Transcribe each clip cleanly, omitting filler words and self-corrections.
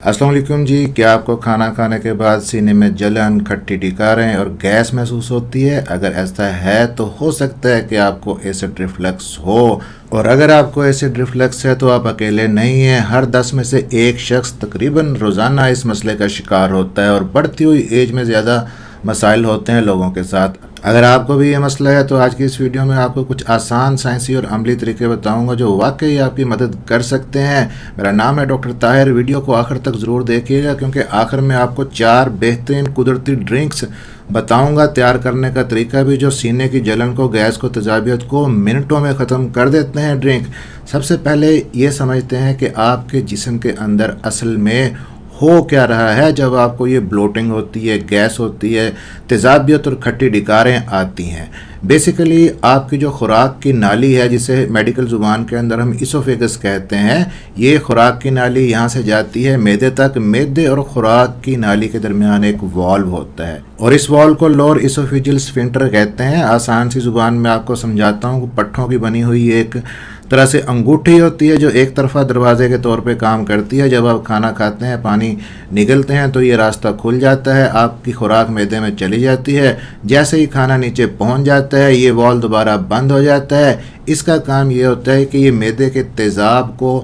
अस्सलाम वालेकुम जी। क्या आपको खाना खाने के बाद सीने में जलन, खट्टी डकारें और गैस महसूस होती है? अगर ऐसा है तो हो सकता है कि आपको एसिड रिफ्लक्स हो। और अगर आपको एसिड रिफ्लक्स है तो आप अकेले नहीं हैं। हर 10 में से एक शख्स तकरीबन रोज़ाना इस मसले का शिकार होता है और बढ़ती हुई एज में ज़्यादा मसाइल होते हैं लोगों के साथ। अगर आपको भी ये मसला है तो आज की इस वीडियो में आपको कुछ आसान, साइंसी और अमली तरीके बताऊंगा जो वाकई आपकी मदद कर सकते हैं। मेरा नाम है डॉक्टर ताहिर। वीडियो को आखिर तक ज़रूर देखिएगा क्योंकि आखिर में आपको 4 बेहतरीन कुदरती ड्रिंक्स बताऊंगा तैयार करने का तरीका भी, जो सीने की जलन को, गैस को, तेजाबियत को मिनटों में ख़त्म कर देते हैं ड्रिंक। सबसे पहले ये समझते हैं कि आपके जिस्म के अंदर असल में हो क्या रहा है जब आपको ये ब्लोटिंग होती है, गैस होती है, तेजाबियत और खट्टी डकारें आती हैं। बेसिकली आपकी जो खुराक की नाली है, जिसे मेडिकल ज़ुबान के अंदर हम इसोफेगस कहते हैं, ये खुराक की नाली यहाँ से जाती है मैदे तक। मैदे और खुराक की नाली के दरमियान एक वॉल्व होता है और इस वॉल्व को लोअर इसोफेजियल स्फिंक्टर कहते हैं। आसान सी ज़ुबान में आपको समझाता हूँ। पट्ठों की बनी हुई एक तरह से अंगूठी होती है जो एक तरफा दरवाजे के तौर पे काम करती है। जब आप खाना खाते हैं, पानी निगलते हैं तो ये रास्ता खुल जाता है, आपकी खुराक मैदे में चली जाती है। जैसे ही खाना नीचे पहुंच जाता है, ये वॉल्व दोबारा बंद हो जाता है। इसका काम ये होता है कि ये मैदे के तेज़ाब को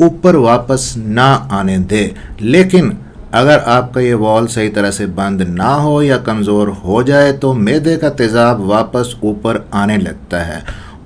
ऊपर वापस ना आने दे। लेकिन अगर आपका ये वॉल्व सही तरह से बंद ना हो या कमज़ोर हो जाए तो मैदे का तेज़ाब वापस ऊपर आने लगता है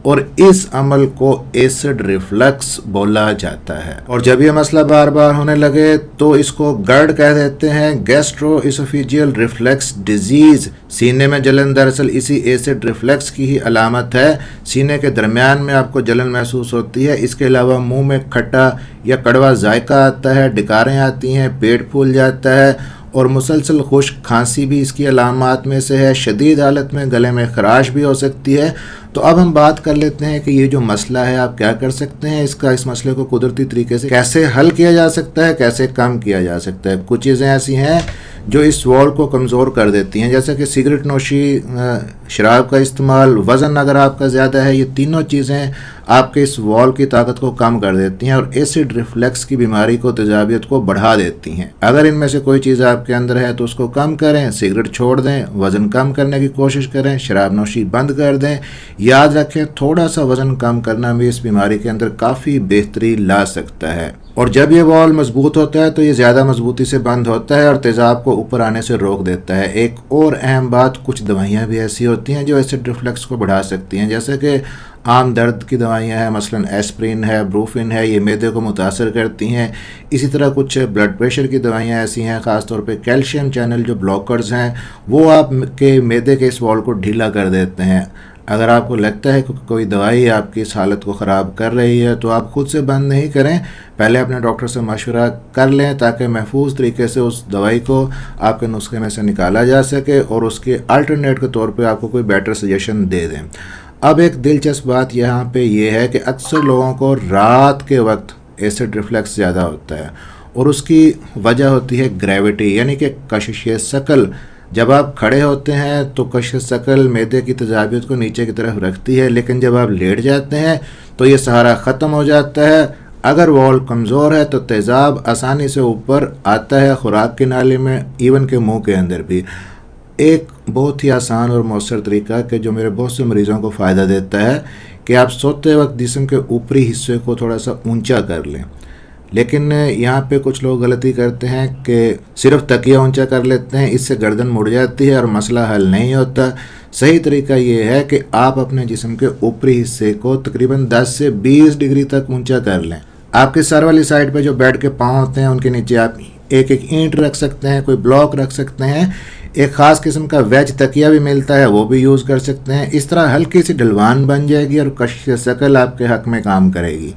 और इस अमल को एसिड रिफ्लक्स बोला जाता है। और जब ये मसला बार बार होने लगे तो इसको गर्ड कह देते हैं, गैस्ट्रो इसोफेजियल रिफ्लेक्स डिजीज़। सीने में जलन दरअसल इसी एसिड रिफ्लेक्स की ही अलामत है। सीने के दरमियान में आपको जलन महसूस होती है। इसके अलावा मुंह में खट्टा या कड़वा जायका आता है, डकारें आती हैं, पेट फूल जाता है और मुसलसल खुश्क खांसी भी इसकी अलामात में से है। शदीद हालत में गले में खराश भी हो सकती है। तो अब हम बात कर लेते हैं कि ये जो मसला है आप क्या कर सकते हैं, इस मसले को कुदरती तरीके से कैसे हल किया जा सकता है, कैसे कम किया जा सकता है। कुछ चीज़ें ऐसी हैं जो इस वॉल को कमज़ोर कर देती हैं, जैसे कि सिगरेट नोशी, शराब का इस्तेमाल, वज़न अगर आपका ज़्यादा है। ये तीनों चीज़ें आपके इस वॉल की ताकत को कम कर देती हैं और एसिड रिफ्लक्स की बीमारी को, तेजाबियत को बढ़ा देती हैं। अगर इनमें से कोई चीज़ आपके अंदर है तो उसको कम करें। सिगरेट छोड़ दें, वज़न कम करने की कोशिश करें, शराब नोशी बंद कर दें। याद रखें, थोड़ा सा वज़न कम करना भी इस बीमारी के अंदर काफ़ी बेहतरी ला सकता है। और जब ये वॉल मजबूत होता है तो ये ज़्यादा मजबूती से बंद होता है और तेज़ाब को ऊपर आने से रोक देता है। एक और अहम बात, कुछ दवाइयाँ भी ऐसी होती हैं जो एसिड रिफ्लक्स को बढ़ा सकती हैं, जैसे कि आम दर्द की दवाइयाँ हैं, मसलन एस्प्रिन है, ब्रूफिन है, ये मैदे को मुतासर करती हैं। इसी तरह कुछ ब्लड प्रेशर की दवाइयाँ ऐसी हैं, ख़ास तौर पे कैल्शियम चैनल जो ब्लॉकर्स हैं, वो आपके मैदे के इस वॉल को ढीला कर देते हैं। अगर आपको लगता है कि कोई दवाई आपकी इस हालत को ख़राब कर रही है तो आप खुद से बंद नहीं करें, पहले अपने डॉक्टर से मशवरा कर लें ताकि महफूज तरीके से उस दवाई को आपके नुस्खे में से निकाला जा सके और उसके अल्टरनेट के तौर पे आपको कोई बेटर सजेशन दे दें। अब एक दिलचस्प बात यहाँ पे ये है कि अक्सर लोगों को रात के वक्त एसिड रिफ्लक्स ज़्यादा होता है और उसकी वजह होती है ग्रेविटी, यानी कि कशिश शकल। जब आप खड़े होते हैं तो कशिश शकल मैदे की तेजाबियत को नीचे की तरफ रखती है, लेकिन जब आप लेट जाते हैं तो ये सहारा ख़त्म हो जाता है। अगर वॉल कमज़ोर है तो तेज़ाब आसानी से ऊपर आता है खुराक की नाली में, इवन के मुंह के अंदर भी। एक बहुत ही आसान और मौसर तरीका कि जो मेरे बहुत से मरीज़ों को फ़ायदा देता है कि आप सोते वक्त जिस्म के ऊपरी हिस्से को थोड़ा सा ऊंचा कर लें। लेकिन यहाँ पे कुछ लोग गलती करते हैं कि सिर्फ तकिया ऊंचा कर लेते हैं, इससे गर्दन मुड़ जाती है और मसला हल नहीं होता। सही तरीका ये है कि आप अपने जिस्म के ऊपरी हिस्से को तकरीबन 10 से 20 डिग्री तक ऊंचा कर लें। आपके सर वाली साइड पे जो बेड के पाँव होते हैं उनके नीचे आप एक एक ईंट रख सकते हैं, कोई ब्लॉक रख सकते हैं। एक ख़ास किस्म का वेज तकिया भी मिलता है, वो भी यूज़ कर सकते हैं। इस तरह हल्की सी ढलवान बन जाएगी और कशिश शकल आपके हक में काम करेगी।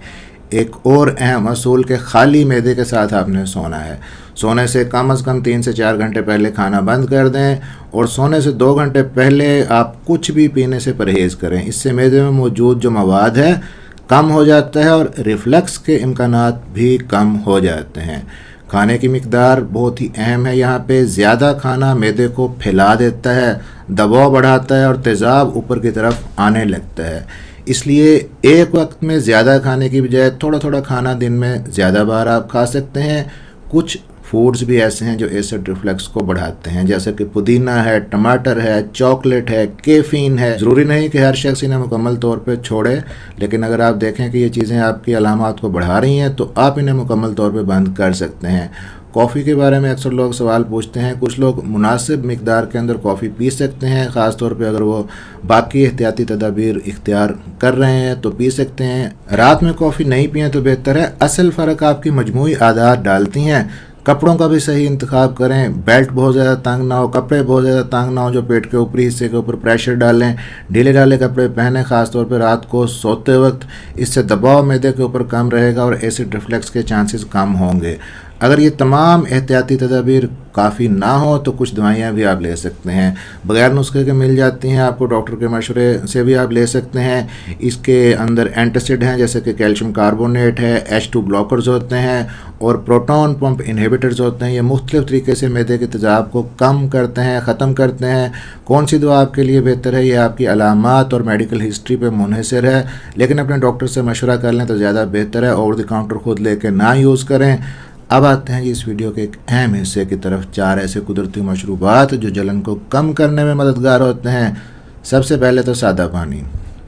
एक और अहम असूल के खाली मैदे के साथ आपने सोना है। सोने से कम 3 से 4 घंटे पहले खाना बंद कर दें और सोने से 2 घंटे पहले आप कुछ भी पीने से परहेज़ करें। इससे मैदे में मौजूद जो मवाद है कम हो जाता है और रिफ्लक्स के इम्कानात भी कम हो जाते हैं। खाने की मिकदार बहुत ही अहम है यहाँ पे। ज़्यादा खाना मैदे को फैला देता है, दबाव बढ़ाता है और तेज़ाब ऊपर की तरफ आने लगता है। इसलिए एक वक्त में ज़्यादा खाने की बजाय थोड़ा थोड़ा खाना दिन में ज़्यादा बार आप खा सकते हैं। कुछ फूड्स भी ऐसे हैं जो एसिड रिफ्लक्स को बढ़ाते हैं, जैसे कि पुदीना है, टमाटर है, चॉकलेट है, कैफीन है। ज़रूरी नहीं कि हर शख्स इन्हें मुकम्मल तौर पे छोड़े, लेकिन अगर आप देखें कि ये चीज़ें आपकी अलामात को बढ़ा रही हैं तो आप इन्हें मुकम्मल तौर पे बंद कर सकते हैं। कॉफ़ी के बारे में अक्सर लोग सवाल पूछते हैं। कुछ लोग मुनासिब मिकदार के अंदर कॉफ़ी पी सकते हैं, ख़ास तौर पे अगर वो बाकी एहतियाती तदाबीर इख्तियार कर रहे हैं तो पी सकते हैं। रात में कॉफ़ी नहीं पिए तो बेहतर है। असल फ़र्क आपकी मजमूई आदत डालती हैं। कपड़ों का भी सही इंतखाब करें, बेल्ट बहुत ज़्यादा तंग ना हो, कपड़े बहुत ज़्यादा तंग ना हो जो पेट के ऊपरी हिस्से के ऊपर प्रेशर डालें। ढीले ढाले कपड़े पहनें, ख़ासतौर पर रात को सोते वक्त। इससे दबाव मैदे के ऊपर कम रहेगा और एसिड रिफ्लक्स के चांसेस कम होंगे। अगर ये तमाम एहतियाती तदाबीर काफ़ी ना हो तो कुछ दवाइयाँ भी आप ले सकते हैं, बग़ैर नुस्खे के मिल जाती हैं आपको, डॉक्टर के मशवरे से भी आप ले सकते हैं। इसके अंदर एंटासिड हैं जैसे कि कैल्शियम कार्बोनेट है, H2 ब्लॉकर्स होते हैं और प्रोटॉन पंप इनहिबिटर्स होते हैं। ये मुख्तलिफ़ तरीके से मैदे के तेज़ाब को कम करते हैं, ख़त्म करते हैं। कौन सी दवा आपके लिए बेहतर है ये आपकी अलामात और मेडिकल हिस्ट्री पर मुनहसर है, लेकिन अपने डॉक्टर से मशवरा कर लें तो ज़्यादा बेहतर है। ओवर द काउंटर खुद लेके ना यूज़ करें। अब आते हैं जी इस वीडियो के एक अहम हिस्से की तरफ, 4 ऐसे कुदरती मशरूबात जो जलन को कम करने में मददगार होते हैं। सबसे पहले तो सादा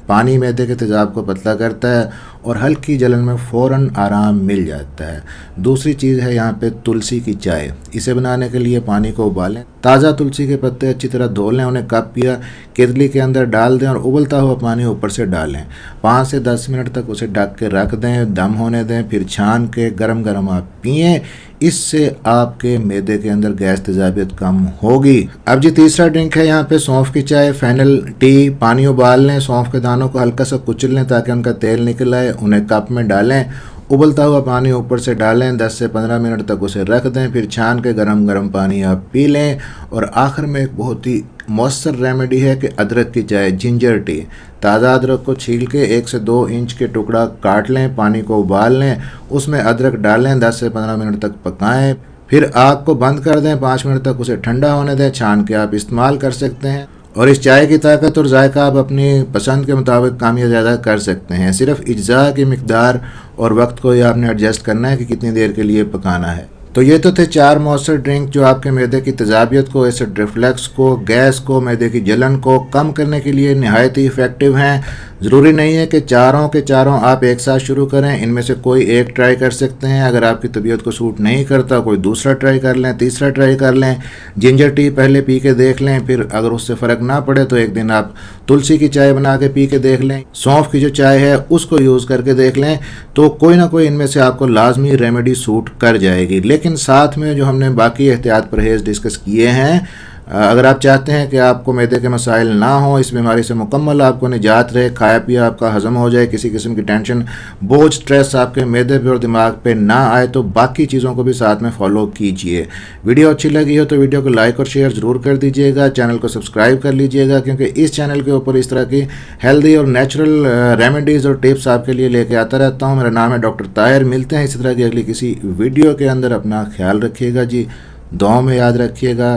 पानी मैदे के तेज़ाब को पतला करता है और हल्की जलन में फ़ौरन आराम मिल जाता है। दूसरी चीज़ है यहाँ पे तुलसी की चाय। इसे बनाने के लिए पानी को उबालें, ताज़ा तुलसी के पत्ते अच्छी तरह धो लें, उन्हें कप या केतली के अंदर डाल दें और उबलता हुआ पानी ऊपर से डालें। 5 से 10 मिनट तक उसे ढक के रख दें, दम होने दें, फिर छान के गरम गरम आप पिएँ। इससे आपके मैदे के अंदर गैस तेजाबियत कम होगी। अब जी तीसरा ड्रिंक है यहाँ पे सौंफ की चाय, फेनल टी। पानी उबाल लें, सौंफ के दानों को हल्का सा कुचल लें ताकि उनका तेल निकल आए, उन्हें कप में डालें, उबलता हुआ पानी ऊपर से डालें, 10 से 15 मिनट तक उसे रख दें, फिर छान के गरम गरम पानी आप पी लें। और आखिर में एक बहुत ही मौसर रेमेडी है कि अदरक की चाय, जिंजर टी। ताज़ा अदरक को छील के 1 से 2 इंच के टुकड़ा काट लें, पानी को उबाल लें, उसमें अदरक डालें, 10 से 15 मिनट तक पकाएं, फिर आग को बंद कर दें, 5 मिनट तक उसे ठंडा होने दें, छान के आप इस्तेमाल कर सकते हैं। और इस चाय की ताकत और जायका आप अपनी पसंद के मुताबिक कम या ज़्यादा कर सकते हैं। सिर्फ इज्जा की मिकदार और वक्त को ही आपने एडजस्ट करना है कि कितनी देर के लिए पकाना है। तो ये तो थे 4 मौसर ड्रिंक जो आपके मैदे की तेज़ाबियत को, एसिड रिफ्लक्स को, गैस को, मैदे की जलन को कम करने के लिए नहायत ही इफ़ेक्टिव हैं। ज़रूरी नहीं है कि चारों के चारों आप एक साथ शुरू करें, इनमें से कोई एक ट्राई कर सकते हैं। अगर आपकी तबीयत को सूट नहीं करता कोई दूसरा ट्राई कर लें, तीसरा ट्राई कर लें। जिंजर टी पहले पी के देख लें, फिर अगर उससे फ़र्क ना पड़े तो एक दिन आप तुलसी की चाय बना के पी के देख लें। सौंफ की जो चाय है उसको यूज़ करके देख लें, तो कोई ना कोई इनमें से आपको लाजमी रेमेडी सूट कर जाएगी। लेकिन साथ में जो हमने बाकी एहतियात परहेज़ डिस्कस किए हैं, अगर आप चाहते हैं कि आपको मैदे के मसाइल ना हो, इस बीमारी से मुकम्मल आपको निजात रहे, खाया पिया आपका हज़म हो जाए, किसी किस्म की टेंशन, बोझ, स्ट्रेस आपके मैदे पे और दिमाग पे ना आए, तो बाकी चीज़ों को भी साथ में फॉलो कीजिए। वीडियो अच्छी लगी हो तो वीडियो को लाइक और शेयर ज़रूर कर दीजिएगा, चैनल को सब्सक्राइब कर लीजिएगा, क्योंकि इस चैनल के ऊपर इस तरह की हेल्दी और नेचुरल रेमेडीज़ और टिप्स आपके लिए लेके आता रहता हूँ। मेरा नाम है डॉक्टर ताहिर। मिलते हैं इसी तरह की अगली किसी वीडियो के अंदर। अपना ख्याल रखिएगा जी, दुआओं में याद रखिएगा।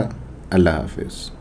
अल्लाह हाफिज़।